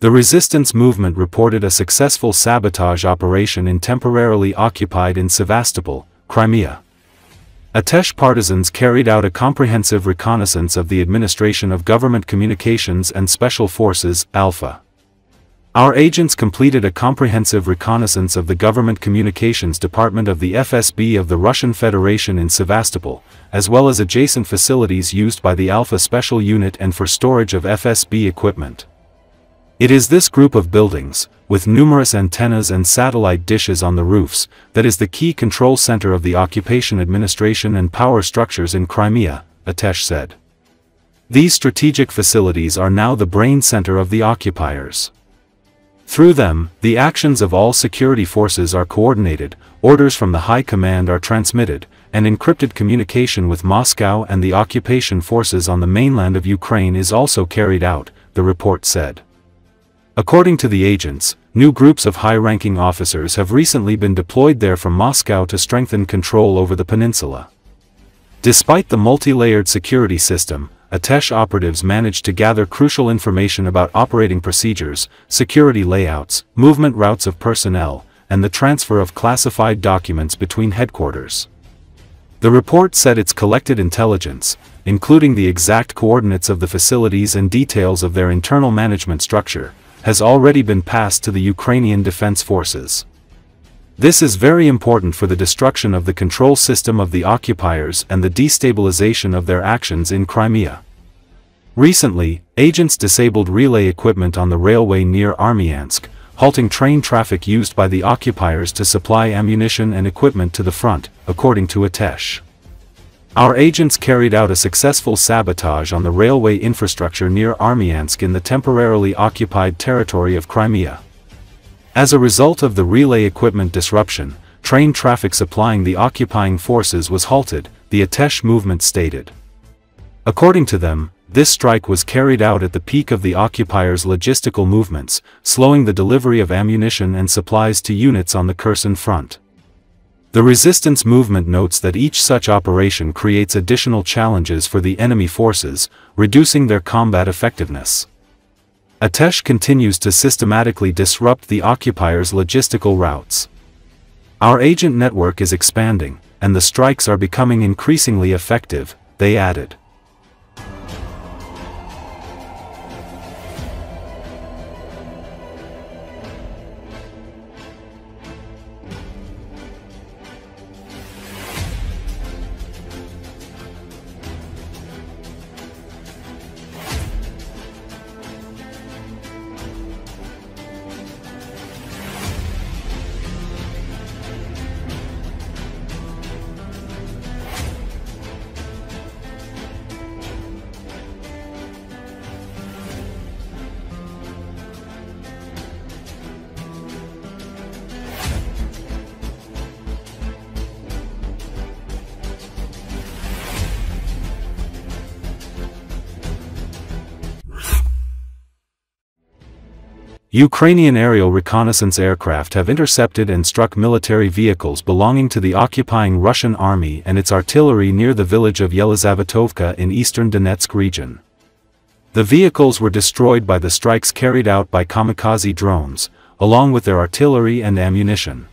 The resistance movement reported a successful sabotage operation in temporarily occupied in Sevastopol, Crimea. Atesh partisans carried out a comprehensive reconnaissance of the Administration of Government Communications and Special Forces, Alpha. Our agents completed a comprehensive reconnaissance of the Government Communications Department of the FSB of the Russian Federation in Sevastopol, as well as adjacent facilities used by the Alpha Special Unit and for storage of FSB equipment. It is this group of buildings, with numerous antennas and satellite dishes on the roofs, that is the key control center of the occupation administration and power structures in Crimea, Atesh said. These strategic facilities are now the brain center of the occupiers. Through them, the actions of all security forces are coordinated, orders from the High Command are transmitted, and encrypted communication with Moscow and the occupation forces on the mainland of Ukraine is also carried out, the report said. According to the agents, new groups of high-ranking officers have recently been deployed there from Moscow to strengthen control over the peninsula. Despite the multi-layered security system, Atesh operatives managed to gather crucial information about operating procedures, security layouts, movement routes of personnel, and the transfer of classified documents between headquarters. The report said its collected intelligence, including the exact coordinates of the facilities and details of their internal management structure, has already been passed to the Ukrainian Defense Forces. This is very important for the destruction of the control system of the occupiers and the destabilization of their actions in Crimea. Recently, agents disabled relay equipment on the railway near Armyansk, halting train traffic used by the occupiers to supply ammunition and equipment to the front, according to Atesh. Our agents carried out a successful sabotage on the railway infrastructure near Armyansk in the temporarily occupied territory of Crimea. As a result of the relay equipment disruption, train traffic supplying the occupying forces was halted, the Atesh movement stated. According to them, this strike was carried out at the peak of the occupiers' logistical movements, slowing the delivery of ammunition and supplies to units on the Kherson front. The resistance movement notes that each such operation creates additional challenges for the enemy forces, reducing their combat effectiveness. Atesh continues to systematically disrupt the occupiers' logistical routes. Our agent network is expanding, and the strikes are becoming increasingly effective, they added. Ukrainian aerial reconnaissance aircraft have intercepted and struck military vehicles belonging to the occupying Russian army and its artillery near the village of Yelizavetovka in eastern Donetsk region. The vehicles were destroyed by the strikes carried out by kamikaze drones, along with their artillery and ammunition.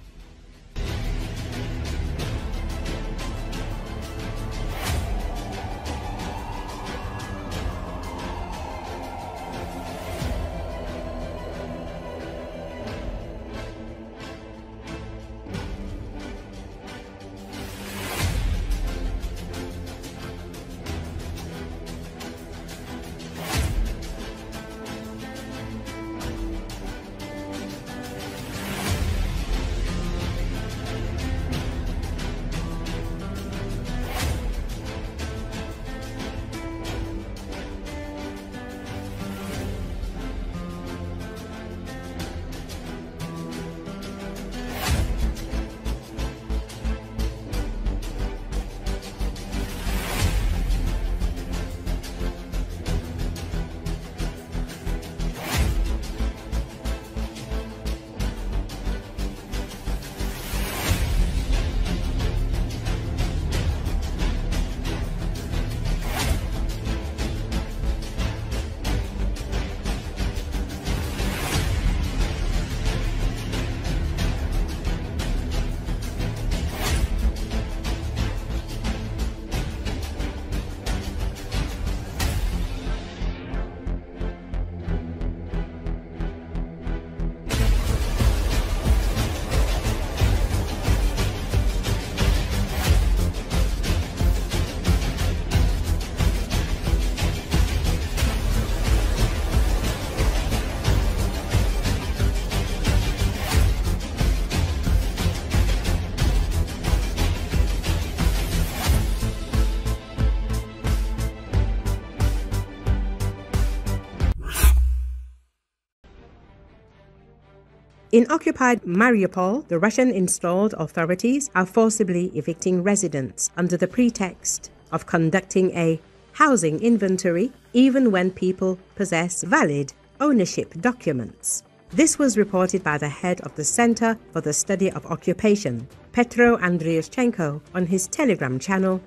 In occupied Mariupol, the Russian-installed authorities are forcibly evicting residents under the pretext of conducting a housing inventory, even when people possess valid ownership documents. This was reported by the head of the Center for the Study of Occupation, Petro Andriushchenko, on his Telegram channel,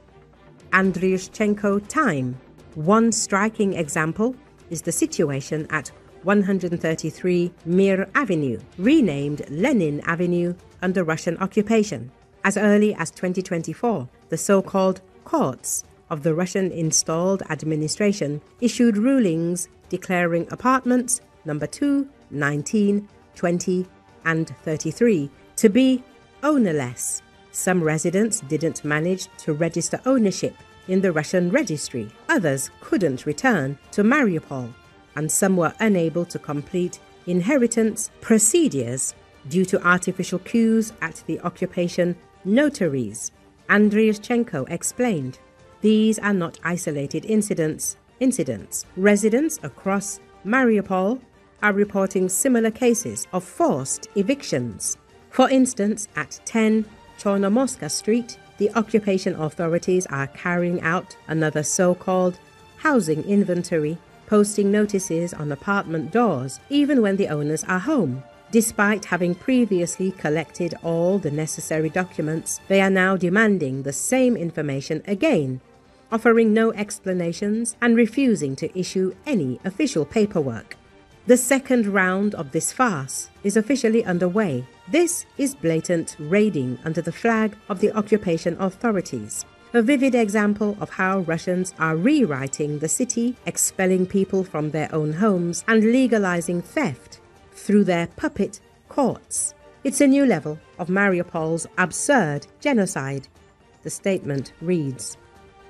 Andriushchenko Time. One striking example is the situation at 133 Mir Avenue, renamed Lenin Avenue under Russian occupation. As early as 2024, the so-called courts of the Russian-installed administration issued rulings declaring apartments number 2, 19, 20, and 33 to be ownerless. Some residents didn't manage to register ownership in the Russian registry. Others couldn't return to Mariupol, and some were unable to complete inheritance procedures due to artificial queues at the occupation notaries. Andriushchenko explained, "These are not isolated incidents. Residents across Mariupol are reporting similar cases of forced evictions. For instance, at 10 Chornomorska Street, the occupation authorities are carrying out another so-called housing inventory, posting notices on apartment doors even when the owners are home. Despite having previously collected all the necessary documents, they are now demanding the same information again, offering no explanations and refusing to issue any official paperwork. The second round of this farce is officially underway. This is blatant raiding under the flag of the occupation authorities, a vivid example of how Russians are rewriting the city, expelling people from their own homes and legalizing theft through their puppet courts. It's a new level of Mariupol's absurd genocide," the statement reads.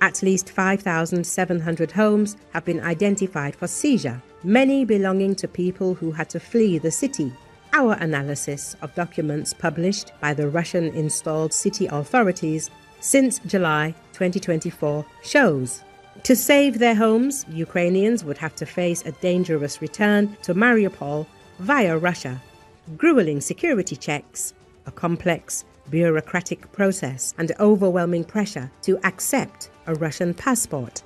At least 5,700 homes have been identified for seizure, many belonging to people who had to flee the city. Our analysis of documents published by the Russian-installed city authorities since July 2024 shows. To save their homes, Ukrainians would have to face a dangerous return to Mariupol via Russia, grueling security checks, a complex bureaucratic process, and overwhelming pressure to accept a Russian passport.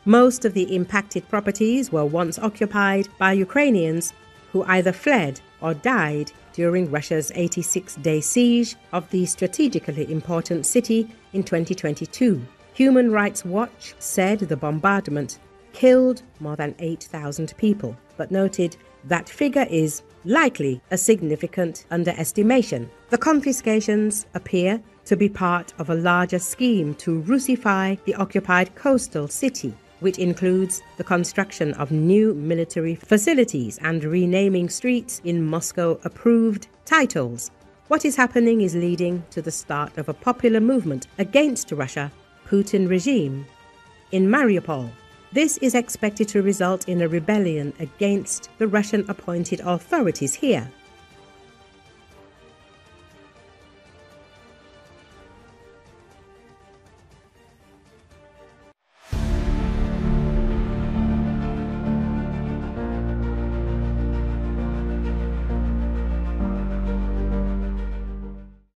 Most of the impacted properties were once occupied by Ukrainians who either fled or died during Russia's 86-day siege of the strategically important city in 2022. Human Rights Watch said the bombardment killed more than 8,000 people, but noted that figure is likely a significant underestimation. The confiscations appear to be part of a larger scheme to Russify the occupied coastal city, which includes the construction of new military facilities and renaming streets in Moscow-approved titles. What is happening is leading to the start of a popular movement against Russia, Putin regime, in Mariupol. This is expected to result in a rebellion against the Russian-appointed authorities here.